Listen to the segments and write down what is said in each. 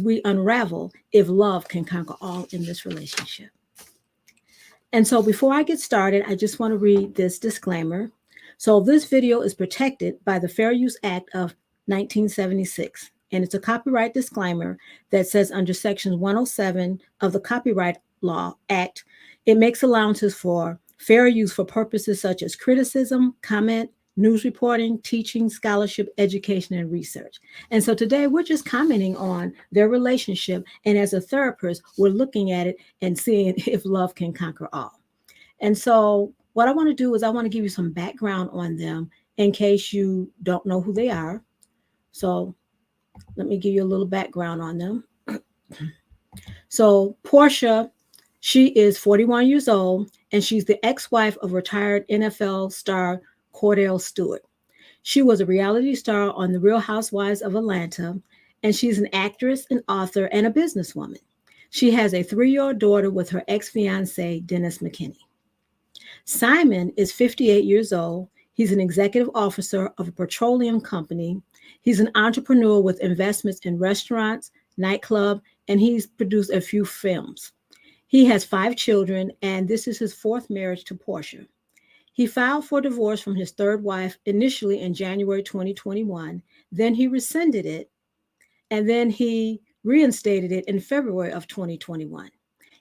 we unravel if love can conquer all in this relationship. And so before I get started, I just want to read this disclaimer. So this video is protected by the Fair Use Act of 1976. And it's a copyright disclaimer that says under Section 107 of the Copyright Law Act, it makes allowances for fair use for purposes such as criticism, comment, news reporting, teaching, scholarship, education, and research. And so today we're just commenting on their relationship. And as a therapist, we're looking at it and seeing if love can conquer all. And so what I want to do is I want to give you some background on them in case you don't know who they are. So let me give you a little background on them. So Portia, she is 41 years old, and she's the ex-wife of retired NFL star Cordell Stewart. She was a reality star on The Real Housewives of Atlanta, and she's an actress, an author, and a businesswoman. She has a 3-year-old daughter with her ex-fiance, Dennis McKinney. Simon is 58 years old. He's an executive officer of a petroleum company. He's an entrepreneur with investments in restaurants, nightclub, and he's produced a few films. He has 5 children, and this is his 4th marriage to Portia. He filed for divorce from his 3rd wife initially in January 2021. Then he rescinded it, and then he reinstated it in February of 2021.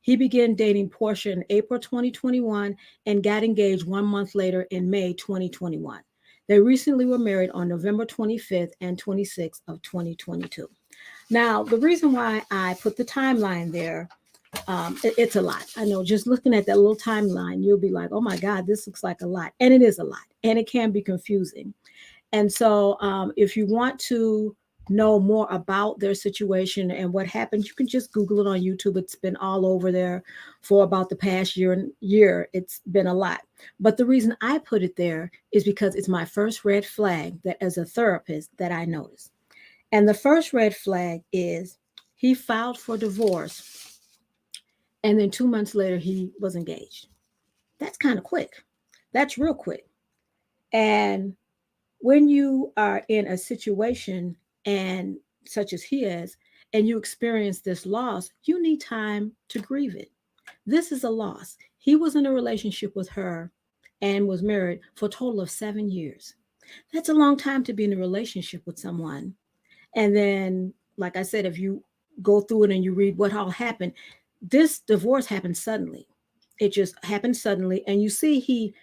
He began dating Portia in April 2021 and got engaged 1 month later in May 2021. They recently were married on November 25th and 26th of 2022. Now, the reason why I put the timeline there, it's a lot. I know just looking at that little timeline, you'll be like, oh my God, this looks like a lot. And it is a lot. And it can be confusing. And so if you want to know more about their situation and what happened, you can just Google it on YouTube. It's been all over there for about the past year. It's been a lot. But the reason I put it there is because it's my first red flag that as a therapist that I noticed. And the first red flag is he filed for divorce, and then 2 months later he was engaged. That's kind of quick. That's real quick. And when you are in a situation and such as he is, and you experience this loss, you need time to grieve it. This is a loss. He was in a relationship with her and was married for a total of 7 years. That's a long time to be in a relationship with someone. And then, like I said, if you go through it and you read what all happened, this divorce happened suddenly. It just happened suddenly. And you see, he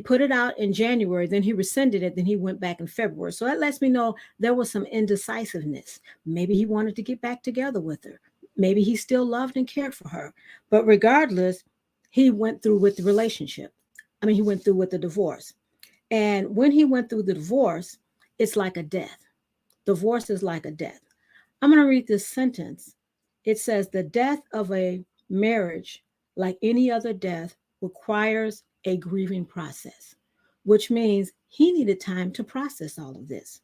put it out in January, then he rescinded it, then he went back in February. So that lets me know there was some indecisiveness. Maybe he wanted to get back together with her. Maybe he still loved and cared for her. But regardless, he went through with the relationship. He went through with the divorce. And when he went through the divorce, it's like a death. Divorce is like a death. I'm going to read this sentence. It says, the death of a marriage, like any other death, requires a grieving process, which means he needed time to process all of this.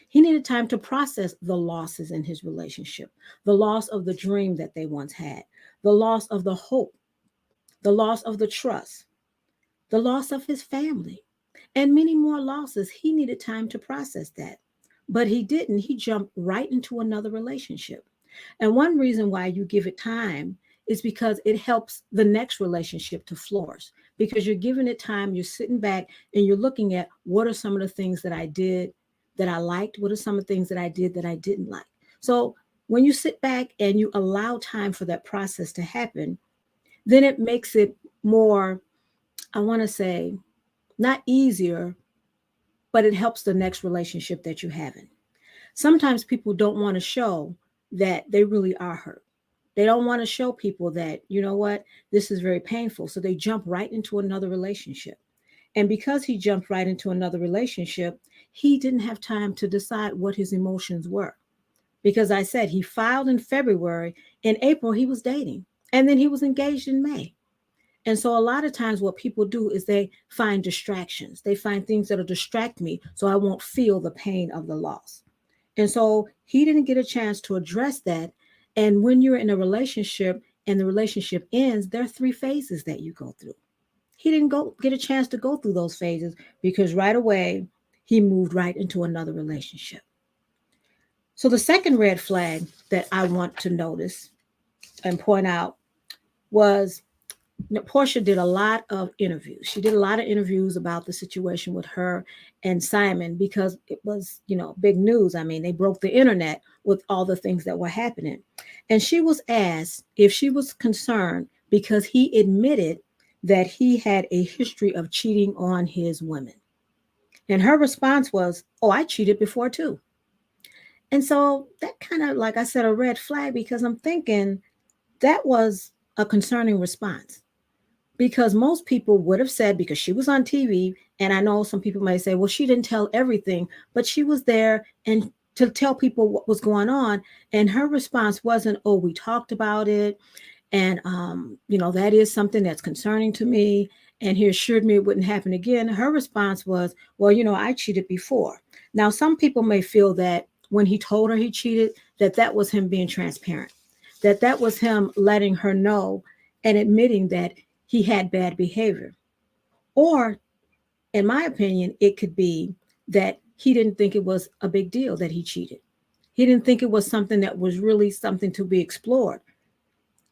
He needed time to process the losses in his relationship, the loss of the dream that they once had, the loss of the hope, the loss of the trust, the loss of his family, and many more losses. He needed time to process that, but he didn't. He jumped right into another relationship. And one reason why you give it time is because it helps the next relationship to flourish, because you're giving it time, you're sitting back and you're looking at what are some of the things that I did that I liked, what are some of the things that I did that I didn't like. So when you sit back and you allow time for that process to happen, then it makes it more, I want to say, not easier, but it helps the next relationship that you're having. Sometimes people don't want to show that they really are hurt. They don't want to show people that, you know what, this is very painful. So they jump right into another relationship. And because he jumped right into another relationship, he didn't have time to decide what his emotions were. Because I said he filed in February, in April he was dating, and then he was engaged in May. And so a lot of times what people do is they find distractions. They find things that'll distract me so I won't feel the pain of the loss. And so he didn't get a chance to address that. And when you're in a relationship and the relationship ends, there are 3 phases that you go through. He didn't get a chance to go through those phases because right away he moved right into another relationship. So the second red flag that I want to notice and point out was Portia did a lot of interviews. She did a lot of interviews about the situation with her and Simon because it was, big news. I mean, they broke the internet with all the things that were happening. And she was asked if she was concerned because he admitted that he had a history of cheating on his women. And her response was, "Oh, I cheated before too." And so that kind of, like I said, a red flag because I'm thinking that was a concerning response because most people would have said because she was on TV, and I know some people may say, well, she didn't tell everything, but she was there and to tell people what was going on. And her response wasn't, "Oh, we talked about it, and that is something that's concerning to me." And he assured me it wouldn't happen again. Her response was, "Well, I cheated before." Now, some people may feel that when he told her he cheated, that was him being transparent, that was him letting her know and admitting that he had bad behavior. Or, in my opinion, it could be that he didn't think it was a big deal that he cheated. He didn't think it was something that was really something to be explored.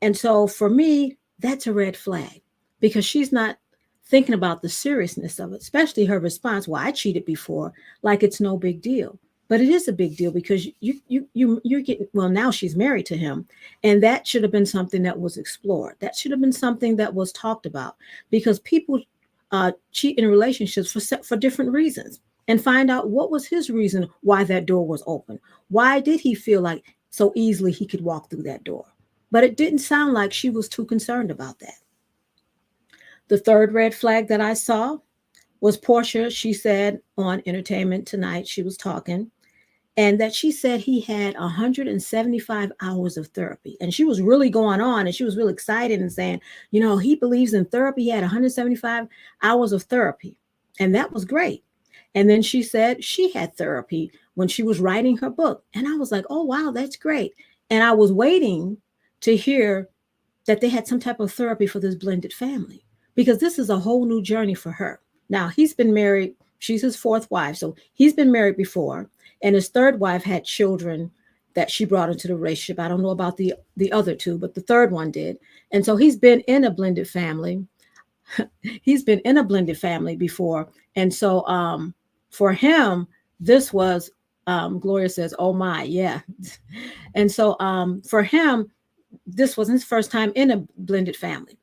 And so for me, that's a red flag because she's not thinking about the seriousness of it, especially her response, "Well, I cheated before," like it's no big deal. But it is a big deal because you're getting, well, now she's married to him, and that should have been something that was explored. That should have been something that was talked about because people cheat in relationships for different reasons, and find out what was his reason why that door was open. Why did he feel like so easily he could walk through that door? But it didn't sound like she was too concerned about that. The third red flag that I saw was Portia. She said on Entertainment Tonight, she was talking, and that she said he had 175 hours of therapy. And she was really going on and she was really excited and saying, he believes in therapy. He had 175 hours of therapy. And that was great. And then she said she had therapy when she was writing her book. And I was like, oh, wow, that's great. And I was waiting to hear that they had some type of therapy for this blended family because this is a whole new journey for her. Now, he's been married, she's his fourth wife. So he's been married before, and his third wife had children that she brought into the relationship. I don't know about the other two, but the third one did. And so he's been in a blended family. He's been in a blended family before. And so for him, this was Gloria says, "Oh my, yeah." And so for him, this was his first time in a blended family.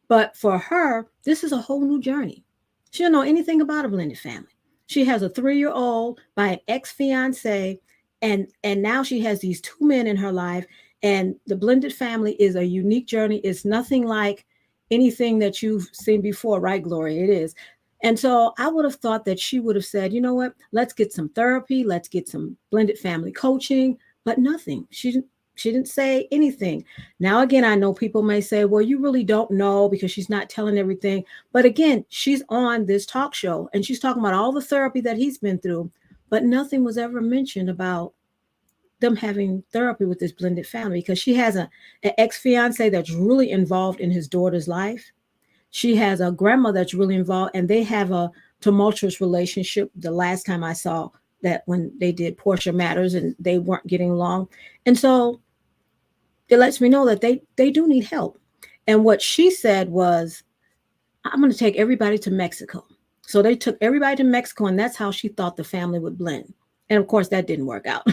But for her, this is a whole new journey. She don't know anything about a blended family. She has a 3-year-old by an ex-fiance, and now she has these two men in her life. And the blended family is a unique journey. It's nothing like anything that you've seen before, right, Gloria? It is. And so I would have thought that she would have said, "You know what? Let's get some therapy. Let's get some blended family coaching." But nothing. She didn't say anything. Now, again, I know people may say, well, you really don't know because she's not telling everything. But again, she's on this talk show and she's talking about all the therapy that he's been through, but nothing was ever mentioned about them having therapy with this blended family because she has an ex-fiance that's really involved in his daughter's life. She has a grandma that's really involved, and they have a tumultuous relationship. The last time I saw that when they did Portia Matters and they weren't getting along. And so it lets me know that they do need help. And what she said was, "I'm going to take everybody to Mexico." So they took everybody to Mexico, and that's how she thought the family would blend. And of course, that didn't work out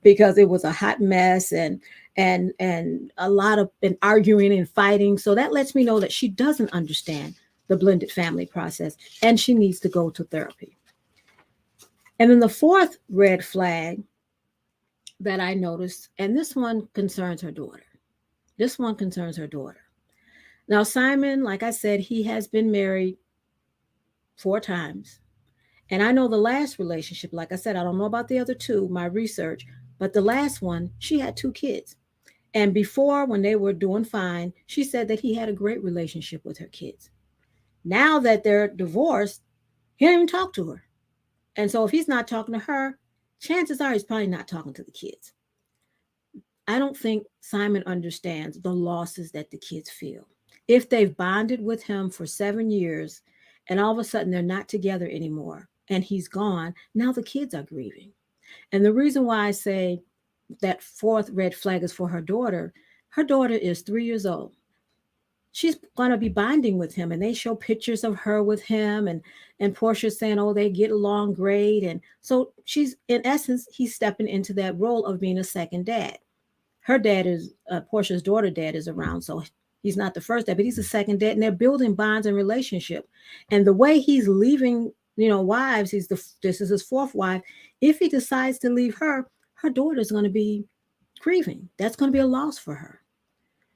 because it was a hot mess and a lot of and arguing and fighting. So that lets me know that she doesn't understand the blended family process, and she needs to go to therapy. And then the fourth red flag that I noticed, and this one concerns her daughter. This one concerns her daughter. Now, Simon, like I said, he has been married 4 times. And I know the last relationship, like I said, I don't know about the other two, my research, but the last one, she had 2 kids. And before, when they were doing fine, she said that he had a great relationship with her kids. Now that they're divorced, he didn't even talk to her. And so if he's not talking to her, chances are he's probably not talking to the kids. I don't think Simon understands the losses that the kids feel. If they've bonded with him for 7 years and all of a sudden they're not together anymore and he's gone, now the kids are grieving. And the reason why I say that fourth red flag is for her daughter. Her daughter is 3 years old. She's going to be bonding with him, and they show pictures of her with him, and Portia saying, oh, they get along great. And so she's, in essence, he's stepping into that role of being a second dad. Her dad is Portia's daughter dad is around, so he's not the first dad, but he's the second dad, and they're building bonds and relationship. And the way he's leaving, wives, this is his fourth wife. If he decides to leave her, her daughter's going to be grieving. That's going to be a loss for her.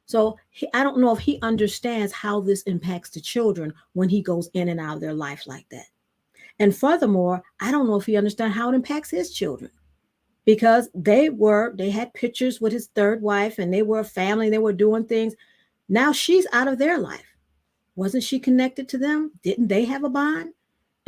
So I don't know if he understands how this impacts the children when he goes in and out of their life like that. And furthermore, I don't know if he understands how it impacts his children, because they had pictures with his third wife, and they were a family, they were doing things. Now she's out of their life. Wasn't she connected to them? Didn't they have a bond?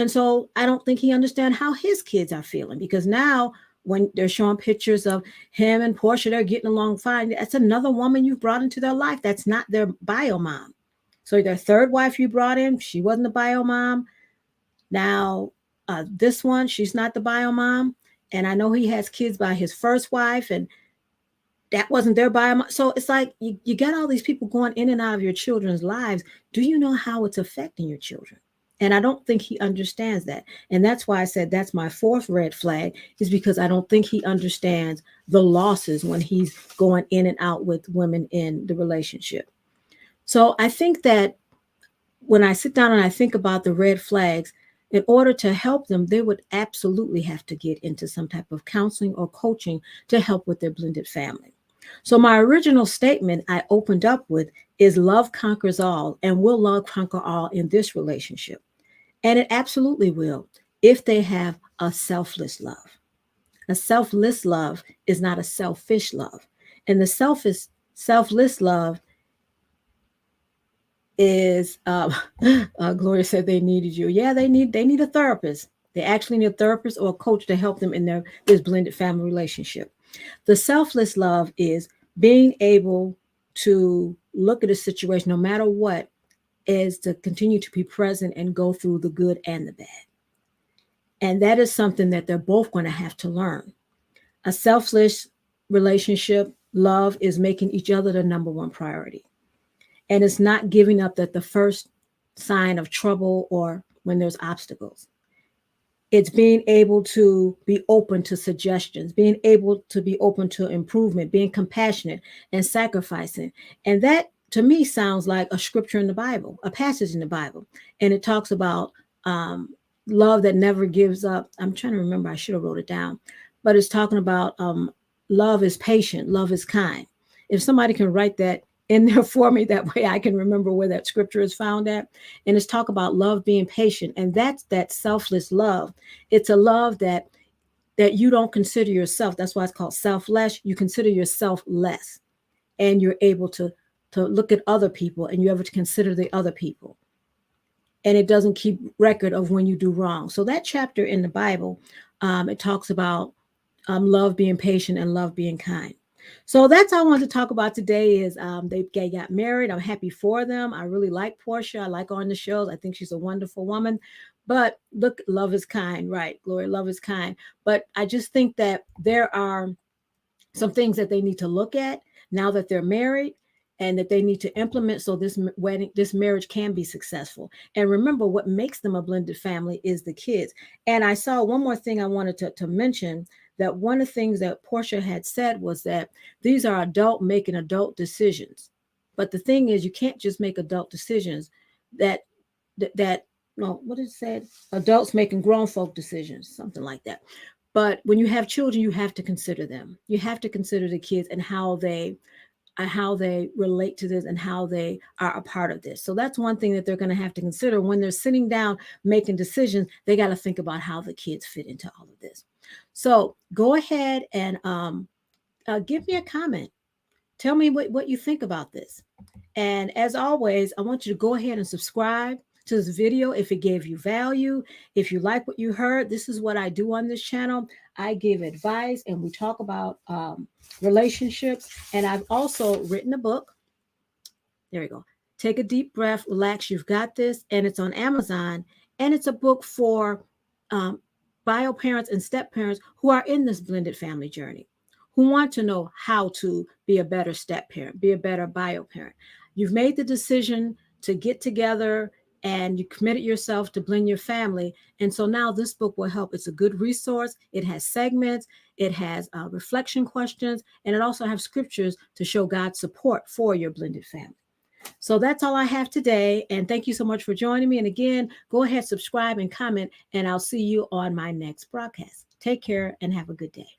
And so I don't think he understands how his kids are feeling, because now when they're showing pictures of him and Portia, they're getting along fine. That's another woman you've brought into their life. That's not their bio mom. So their third wife you brought in, she wasn't the bio mom. Now, this one, she's not the bio mom. And I know he has kids by his first wife, and that wasn't their bio mom. So it's like you got all these people going in and out of your children's lives. Do you know how it's affecting your children? And I don't think he understands that. And that's why I said that's my fourth red flag, is because I don't think he understands the losses when he's going in and out with women in the relationship. So I think that when I sit down and I think about the red flags, in order to help them, they would absolutely have to get into some type of counseling or coaching to help with their blended family. So my original statement I opened up with is love conquers all, and will love conquer all in this relationship? And it absolutely will, if they have a selfless love. A selfless love is not a selfish love. And the selfless love is Gloria said they needed you. Yeah, they need a therapist. They actually need a therapist or a coach to help them in this blended family relationship. The selfless love is being able to look at a situation, no matter what, is to continue to be present and go through the good and the bad. And that is something that they're both going to have to learn. A selfless relationship, love, is making each other the number one priority. And it's not giving up at the first sign of trouble or when there's obstacles. It's being able to be open to suggestions, being able to be open to improvement, being compassionate and sacrificing. And that, to me, sounds like a scripture in the Bible, a passage in the Bible. And it talks about love that never gives up. I'm trying to remember, I should have wrote it down, but it's talking about love is patient, love is kind. If somebody can write that in there for me, that way I can remember where that scripture is found at. And it's talk about love being patient, and that's that selfless love. It's a love that you don't consider yourself. That's why it's called selfless. You consider yourself less, and you're able to look at other people, and you're able to consider the other people, and it doesn't keep record of when you do wrong. So that chapter in the Bible, it talks about love being patient and love being kind. So that's all I wanted to talk about today. Is they got married. I'm happy for them. I really like Portia. I like her on the shows. I think she's a wonderful woman. But look, love is kind, right? Gloria, love is kind. But I just think that there are some things that they need to look at now that they're married, and that they need to implement so this marriage can be successful. And remember, what makes them a blended family is the kids. And I saw one more thing I wanted to mention, that one of the things that Portia had said was that these are adult making adult decisions. But the thing is, you can't just make adult decisions. That no, what did it say? Adults making grown folk decisions, something like that. But when you have children, you have to consider them. You have to consider the kids and how they relate to this and how they are a part of this. So that's one thing that they're going to have to consider when they're sitting down making decisions. They got to think about how the kids fit into all of this. So go ahead and give me a comment. Tell me what you think about this. And as always, I want you to go ahead and subscribe to this video if it gave you value. If you like what you heard, this is what I do on this channel. I give advice and we talk about relationships. And I've also written a book. There we go. Take a deep breath, relax. You've got this. And it's on Amazon. And it's a book for bio parents and step parents who are in this blended family journey, who want to know how to be a better step parent, be a better bio parent. You've made the decision to get together and you committed yourself to blend your family. And so now this book will help. It's a good resource. It has segments, it has reflection questions, and it also has scriptures to show God's support for your blended family. So that's all I have today. And thank you so much for joining me. And again, go ahead, subscribe and comment, and I'll see you on my next broadcast. Take care and have a good day.